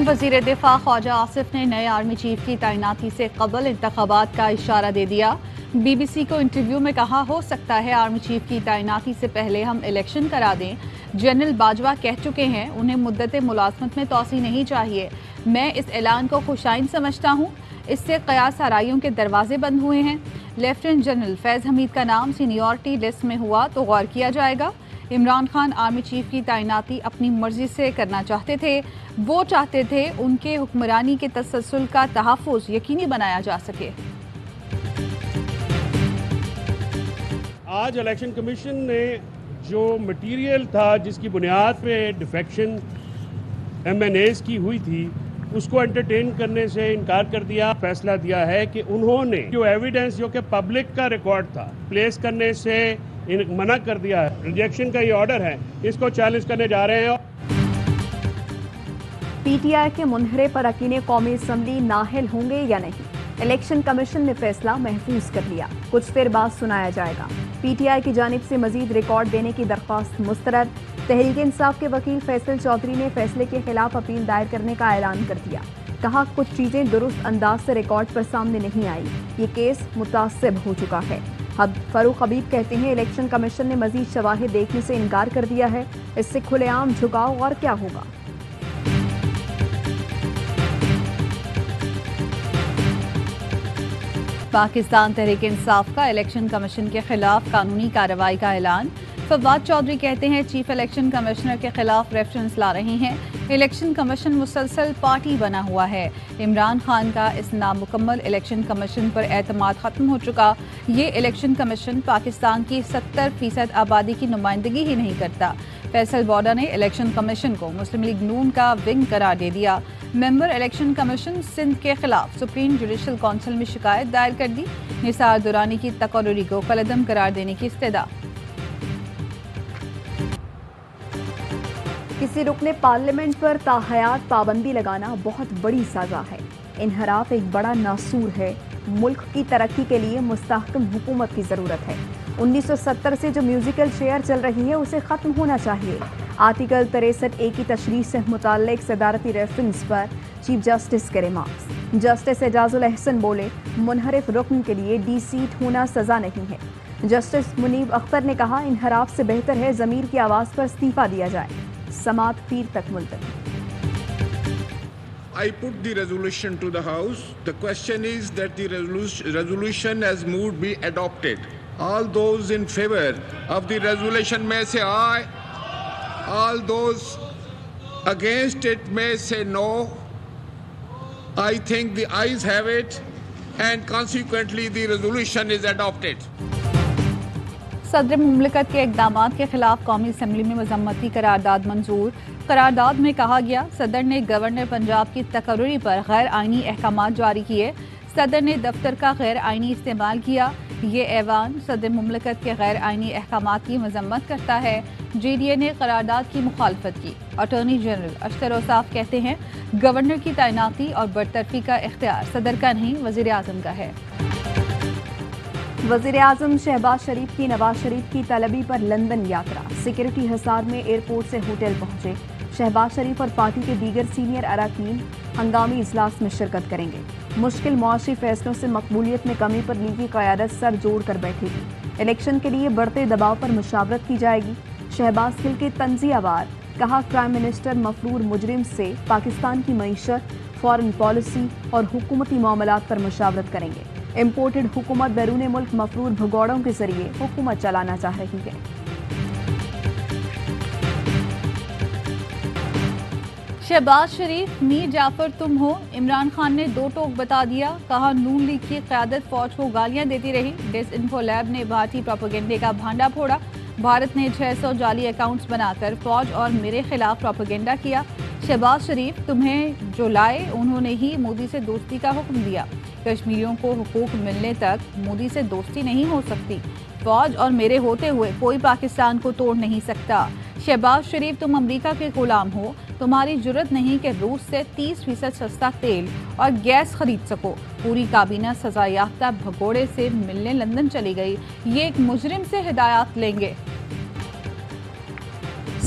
वज़ीर दिफा ख्वाजा आसिफ ने नए आर्मी चीफ की तैनाती से कबल इंतखाबात का इशारा दे दिया। BBC को इंटरव्यू में कहा, हो सकता है आर्मी चीफ की तैनाती से पहले हम इलेक्शन करा दें। जनरल बाजवा कह चुके हैं उन्हें मुद्दत मुलाजमत में तोसी नहीं चाहिए। मैं इस ऐलान को खुशाइन समझता हूँ, इससे क़यास आराइयों के दरवाजे बंद हुए हैं। लेफ्टिनेंट जनरल फैज़ हमीद का नाम सीनियरिटी लिस्ट में हुआ तो गौर किया जाएगा। इमरान खान आर्मी चीफ की तैनाती अपनी मर्जी से करना चाहते थे। वो चाहते थे उनके हुक्मरानी के तसलसल का तहफ़्फ़ुज़ यकीनी बनाया जा सके। आज इलेक्शन कमीशन ने जो मटीरियल था जिसकी बुनियाद पे डिफेक्शन MNAs की हुई थी उसको एंटरटेन करने से इनकार कर दिया। फैसला दिया है कि उन्होंने जो एविडेंस जो कि पब्लिक का रिकॉर्ड था प्लेस करने से मना कर दिया है। रिजेक्शन का ये ऑर्डर है, इसको चैलेंज करने जा रहे हैं। PTI के मुनहरे पर अकीने कौमी असम्बली नाहिल होंगे या नहीं, इलेक्शन कमीशन ने फैसला महफूज कर लिया। कुछ देर बाद सुनाया जाएगा। PTI की जानिब से मजीद रिकॉर्ड देने की दरख्वास्त मुस्तरद। तहरीक इंसाफ के वकील फैसल चौधरी ने फैसले के खिलाफ अपील दायर करने का ऐलान कर दिया। कहा, कुछ चीजें दुरुस्त अंदाज से रिकॉर्ड पर सामने नहीं आई, ये केस मुतासिब हो चुका है। अब फरूख हबीब कहते हैं इलेक्शन कमीशन ने मजीद शवाहिद देखने से इनकार कर दिया है, इससे खुलेआम झुकाव और क्या होगा। पाकिस्तान तहरीक इंसाफ का इलेक्शन कमीशन के खिलाफ कानूनी कार्रवाई का ऐलान। फवाद चौधरी कहते हैं चीफ इलेक्शन कमिश्नर के खिलाफ रेफरेंस ला रहे हैं। इलेक्शन कमीशन मुसलसल पार्टी बना हुआ है। इमरान खान का इस नामुकम्मल इलेक्शन कमीशन पर एतमाद खत्म हो चुका। ये इलेक्शन कमीशन पाकिस्तान की 70% आबादी की नुमाइंदगी ही नहीं करता। फैसल बॉर्डर ने इलेक्शन कमीशन को मुस्लिम लीग नून का विंग करार दे दिया। मेंबर इलेक्शन कमीशन सिंध के खिलाफ सुप्रीम जुडिशल काउंसिल में शिकायत दायर कर दी। निसार दुरानी की तकर्रुरी को कलअदम करार देने की इस्तदा। किसी रुकने पार्लियामेंट पर ताहयात पाबंदी लगाना बहुत बड़ी सजा है। इनहराफ एक बड़ा नासूर है। मुल्क की तरक्की के लिए मुस्तहकम हुकूमत की ज़रूरत है। 1970 से जो म्यूजिकल चेयर चल रही है उसे ख़त्म होना चाहिए। आर्टिकल 63A की तशरीह से मुताल्लिक सदारती रेफरेंस पर चीफ जस्टिस के रिमार्क्स। जस्टिस एजाजुल अहसन बोले, मुनहरिफ रुकन के लिए डी सीट होना सज़ा नहीं है। जस्टिस मुनीब अख्तर ने कहा, इनहराफ से बेहतर है ज़मीर की आवाज़ पर इस्तीफ़ा दिया जाए। समात पीर तक मुलतवी। I put the resolution to the House. The question is that the resolution as moved be adopted. All those in favor of the resolution may say aye. All those against it may say no. I think the ayes have it and consequently the resolution is adopted. सदर मुमलिकत के इक़दामात के खिलाफ कौमी assembly में मज़म्मती करारदाद मंजूर। करारदाद में कहा गया, सदर ने गवर्नर पंजाब की तकर्रुरी पर गैर आइनी अहकामात जारी किए। सदर ने दफ्तर का गैर आइनी इस्तेमाल किया। ये ऐवान सदर मुमलिकत के गैर आइनी अहकामात की मजम्मत करता है। JDA ने करारदाद की मुखालफत की। अटॉर्नी जनरल अशतर औसाफ कहते हैं गवर्नर की तैनाती और बरतरफी का इख्तियार सदर का नहीं वज़ीर आज़म का है। वज़ीर आज़म शहबाज शरीफ की नवाज शरीफ की तलबी पर लंदन यात्रा। सिक्योरिटी हिसार में एयरपोर्ट से होटल पहुंचे। शहबाज शरीफ और पार्टी के दीगर सीनियर अरकान हंगामी इजलास में शिरकत करेंगे। मुश्किल मुआशी फैसलों से मकबूलियत में कमी पर लीगी क़यादत सर जोड़ कर बैठेगी। इलेक्शन के लिए बढ़ते दबाव पर मुशावरत की जाएगी। शहबाज गिल के तंज़ियावार कहा, प्राइम मिनिस्टर मफरूर मुजरिम से पाकिस्तान की मईशत, फॉरेन पॉलिसी और हुकूमती मामलात पर मुशावरत करेंगे। इम्पोर्टेड हुकूमत बैरून मुल्क मफरूर भगोड़ों के जरिए हुकूमत चलाना चाह रही है। शहबाज शरीफ, मीर जाफर तुम हो। इमरान खान ने दो टोक बता दिया। कहा, नून लीग की क़यादत फौज को गालियां देती रही। डिसइंफो लैब ने भारतीय प्रोपेगेंडे का भांडा फोड़ा। भारत ने 600 जाली अकाउंट्स बनाकर फौज और मेरे खिलाफ प्रोपेगेंडा किया। शहबाज शरीफ, तुम्हें जो लाए उन्होंने ही मोदी से दोस्ती का हुक्म दिया। कश्मीरियों को हुकूक मिलने तक मोदी से दोस्ती नहीं हो सकती। फौज और मेरे होते हुए कोई पाकिस्तान को तोड़ नहीं सकता। शहबाज शरीफ, तुम अमेरिका के गुलाम हो। तुम्हारी जुर्रत नहीं कि रूस से 30% सस्ता तेल और गैस खरीद सको। पूरी काबीना सजा याफ्ता भगोड़े से मिलने लंदन चली गई। ये एक मुजरिम से हिदायत लेंगे।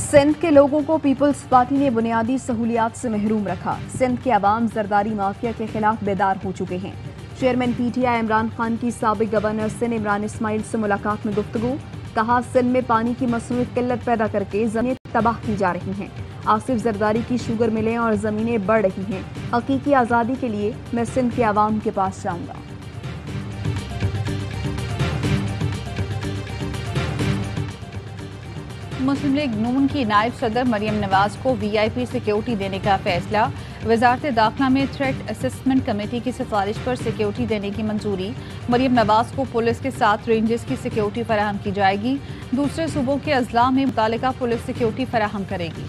सिंध के लोगों को पीपल्स पार्टी ने बुनियादी सहूलियात से महरूम रखा। सिंध के अवाम जरदारी माफिया के खिलाफ बेदार हो चुके हैं। चेयरमैन पीटीआई इमरान खान की साबिक गवर्नर सिंध इमरान इस्माइल से मुलाकात में गुफ्तगू। कहा, सिंध में पानी की मसनूई किल्लत पैदा करके ज़मीनें तबाह की जा रही हैं। आसिफ जरदारी की शुगर मिलें और ज़मीनें बढ़ रही हैं। हकीकी आज़ादी के लिए मैं सिंध के अवाम के पास जाऊँगा। मुस्लिम लीग नून की नायब सदर मरियम नवाज को वीआईपी सिक्योरिटी देने का फैसला। वजारत दाखिला में थ्रेट असेसमेंट कमेटी की सिफारिश पर सिक्योरिटी देने की मंजूरी। मरियम नवाज को पुलिस के साथ रेंजर्स की सिक्योरिटी फराहम की जाएगी। दूसरे सूबों के अजला में मुतालिका पुलिस सिक्योरिटी फराहम करेगी।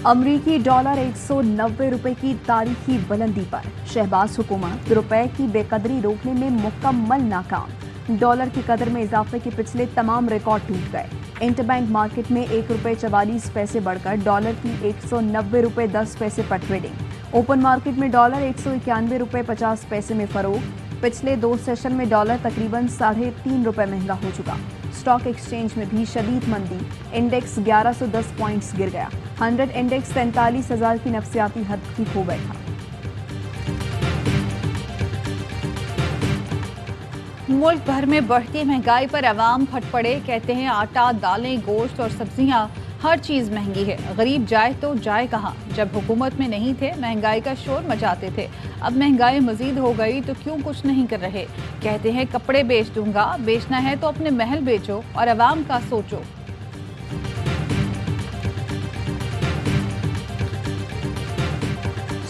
अमरीकी डॉलर 190 रुपए की तारीखी बुलंदी पर। शहबाज हुकूमत रुपए की बेकदरी रोकने में मुकम्मल नाकाम। डॉलर की कदर में इजाफे के पिछले तमाम रिकॉर्ड टूट गए। इंटरबैंक मार्केट में 1 रुपए 44 पैसे बढ़कर डॉलर की 190 रुपए 10 पैसे पर ट्रेडिंग। ओपन मार्केट में डॉलर 191 रुपए 50 पैसे में फरोख। पिछले 2 सेशन में डॉलर तकरीबन 3.5 रुपए महंगा हो चुका। स्टॉक एक्सचेंज में भी शदीद मंदी। इंडेक्स 1110 पॉइंट्स गिर गया। 100 इंडेक्स 43,000 की नफसियाती हद की खो बैठा। मुल्क भर में बढ़ती महंगाई पर अवाम फट पड़े। कहते हैं आटा, दालें, गोश्त और सब्जियां हर चीज़ महंगी है। गरीब जाए तो जाए कहाँ? जब हुकूमत में नहीं थे महंगाई का शोर मचाते थे। अब महंगाई मजीद हो गई तो क्यों कुछ नहीं कर रहे? कहते हैं कपड़े बेच दूंगा। बेचना है तो अपने महल बेचो और अवाम का सोचो।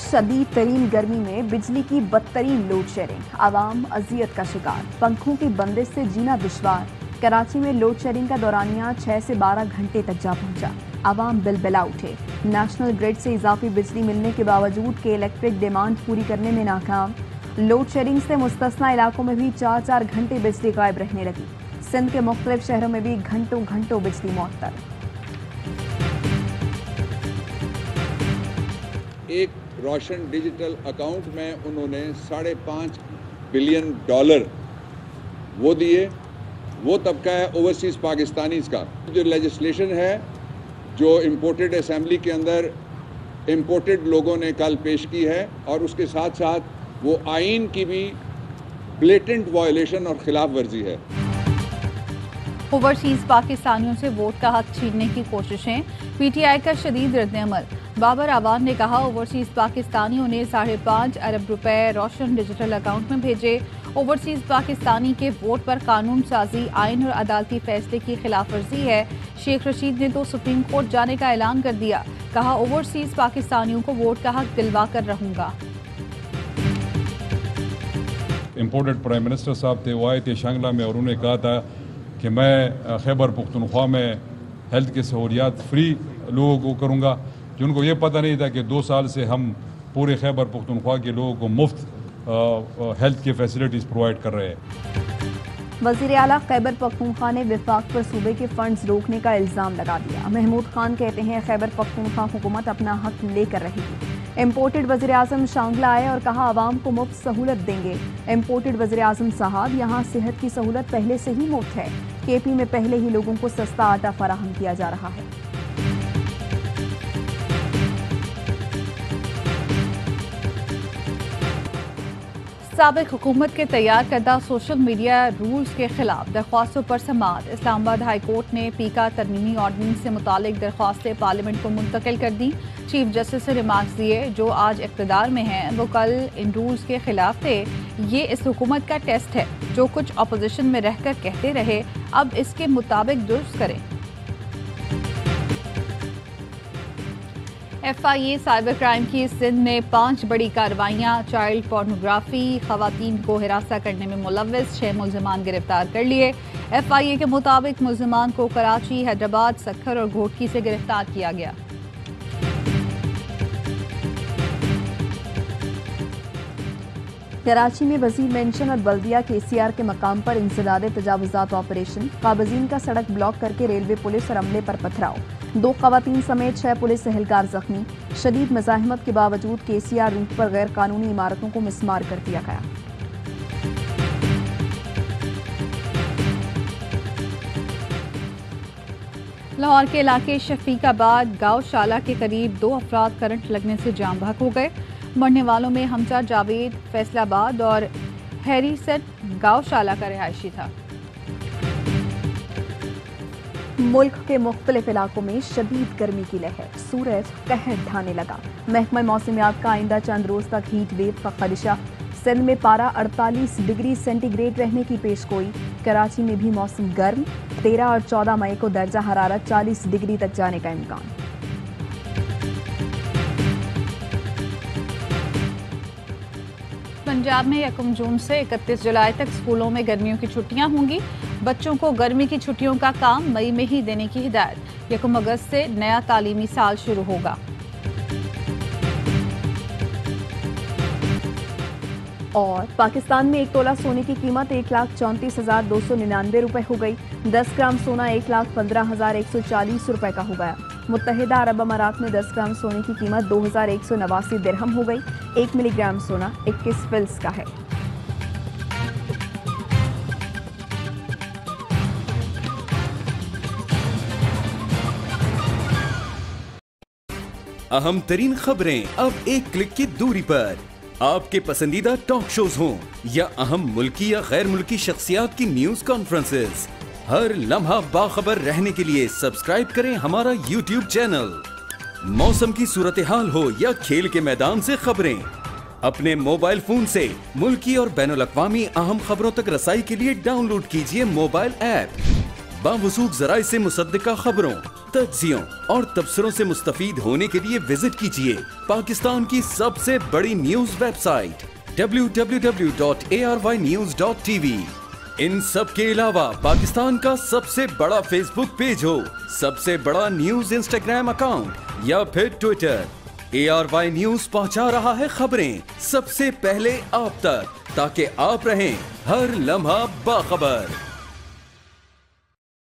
शदीद तरीन गर्मी में बिजली की बदतरीन लोड शेडिंग। आवाम अजियत का शिकार। पंखों की बंदिश से जीना दुश्वार। कराची में लोड शेडिंग का दौरानिया 6 से 12 घंटे तक जा पहुंचा। आवाम बिलबिला उठे। नेशनल ग्रिड से इजाफी बिजली मिलने के बावजूद के इलेक्ट्रिक डिमांड पूरी करने में नाकाम। लोड शेडिंग से मुस्तस्ना इलाकों में भी 4-4 घंटे बिजली गायब रहने लगी। सिंध के मुख्तलिफ शहरों में भी घंटों घंटों बिजली मुअत्तल। एक रोशन डिजिटल अकाउंट में उन्होंने $5.5 बिलियन वो दिए। वो तबका है ओवरसीज पाकिस्तानीज का। जो लेजिस्लेशन है जो इम्पोर्टेड असेंबली के अंदर इम्पोर्टेड लोगों ने कल पेश की है और उसके साथ साथ वो आइन की भी ब्लेटेंट वायलेशन और खिलाफ वर्जी है। ओवरसीज पाकिस्तानियों से वोट का हक छीनने की कोशिशें। पीटीआई का शदीद रद्द-ए-अमल। बाबर आवान ने कहा, ओवरसीज पाकिस्तानियों ने 5.5 अरब रुपए रोशन डिजिटल अकाउंट में भेजे। ओवरसीज पाकिस्तानी के वोट पर कानून साजी, आइन और अदालती फैसले की खिलाफ वर्जी है। शेख रशीद ने तो सुप्रीम कोर्ट जाने का ऐलान कर दिया। कहा, ओवरसीज पाकिस्तानियों को वोट का हक दिलवा कर रहूंगा। इम्पोर्टेड प्राइम मिनिस्टर साहब थे, वो आए थे शांगला में और उन्होंने कहा था कि मैं खैबर पुख्तनख्वा में हेल्थ की सहूलियात फ्री लोगों को करूँगा। कि उनको ये पता नहीं था कि 2 साल से हम पूरे खैबर पुख्तनख्वा के लोगों को मुफ्त हेल्थ की फैसिलिटीज़ प्रोवाइड कर रहे हैं। वज़ीर आला खैबर पख्तूनख्वा ने विफाक पर सूबे के फंड्स रोकने का इल्ज़ाम लगा दिया। महमूद खान कहते हैं खैबर पख्तूनख्वा हुकूमत अपना हक लेकर रहेगी। इम्पोर्टेड वज़ीर आज़म शांगला आए और कहा, आवाम को मुफ्त सहूलत देंगे। इम्पोर्टेड वज़ीर आज़म साहब, यहाँ सेहत की सहूलत पहले से ही मुफ्त है। केपी में पहले ही लोगों को सस्ता आटा फराहम किया जा रहा है। साबिक हुकूमत के तैयार करदा सोशल मीडिया रूल्स के खिलाफ दरख्वास्तों पर समाअत। इस्लामाबाद हाई कोर्ट ने पीका तरमीमी ऑर्डिनेंस से मुतालिक दरख्वास्तें पार्लियामेंट को मुंतकिल कर दी। चीफ जस्टिस से रिमार्क्स दिए, जो आज इक़्तिदार में हैं वो कल इन रूल्स के खिलाफ थे। ये इस हुकूमत का टेस्ट है। जो कुछ अपोजिशन में रहकर कहते रहे, अब इसके मुताबिक दुरुस्त करें। FIA साइबर क्राइम की सिंध में 5 बड़ी कार्रवाइयां। चाइल्ड पोर्नोग्राफी, खवातीन को हिरासत करने में मुलव्विस 6 मुल्ज़िमान गिरफ्तार कर लिए। FIA के मुताबिक मुल्ज़िमान को कराची, हैदराबाद, सक्खर और घोटकी से गिरफ्तार किया गया। कराची में वजीर मेंशन और बल्दिया KCR के मकाम पर इंसदादे तजावुजात ऑपरेशन। काबजीन का सड़क ब्लॉक करके रेलवे पुलिस और अमले पर पथराव। 2 खवातीन समेत 6 पुलिस एहलकार जख्मी। शदीद मज़ाहमत के बावजूद KCR रूट पर गैर कानूनी इमारतों को मिसमार कर दिया गया। लाहौर के इलाके शफीकाबाद गौशाला के करीब 2 अफराद करंट लगने से जाम बहक हो गए। मरने वालों में हमजा जावेद फैसलाबाद और हैरीसन गौशाला का रिहायशी था। मुल्क के मुख्तलिफ इलाकों में शदीद गर्मी की लहर, सूरज कहर ढाने लगा। महकमा मौसमियात का आइंदा चंद रोज तक हीट वेव का खदशा। सिंध में पारा 48 डिग्री सेंटीग्रेड रहने की पेशगोई। कराची में भी मौसम गर्म, 13 और 14 मई को दर्जा हरारत 40 डिग्री तक जाने का इम्कान। पंजाब में 1 जून से 31 जुलाई तक स्कूलों में गर्मियों की छुट्टियां होंगी। बच्चों को गर्मी की छुट्टियों का काम मई में ही देने की हिदायत। 1 अगस्त से नया तालीमी साल शुरू होगा। और पाकिस्तान में 1 तोला सोने की कीमत 1,34,299 रुपए हो गई। 10 ग्राम सोना 1,15,140 रुपए का हो गया। मुत्तहिदा अरब अमारात में 10 ग्राम सोने की कीमत 2,189 दिरहम हो गई। 1 मिलीग्राम सोना 21 फिल्स का है। अहम तरीन खबरें अब एक क्लिक की दूरी पर। आपके पसंदीदा टॉक शोज हों या अहम मुल्की या गैर मुल्की शख्सियात की न्यूज कॉन्फ्रेंसेस, हर लम्हा बाखबर रहने के लिए सब्सक्राइब करें हमारा YouTube चैनल। मौसम की सूरत हाल हो या खेल के मैदान से खबरें, अपने मोबाइल फोन से मुल्की और बैनुल-अक़वामी अहम खबरों तक रसाई के लिए डाउनलोड कीजिए मोबाइल ऐप। बावसूख ज़राए से मुसद्दिका खबरों, तज्ज़ियों और तबसरों से मुस्तफीद होने के लिए विजिट कीजिए पाकिस्तान की सबसे बड़ी न्यूज वेबसाइट www.arYnews.tv। इन सब के अलावा पाकिस्तान का सबसे बड़ा फेसबुक पेज हो, सबसे बड़ा न्यूज इंस्टाग्राम अकाउंट या फिर ट्विटर, ARY न्यूज पहुंचा रहा है खबरें सबसे पहले आप तक, ताकि आप रहें हर लम्हा बाखबर।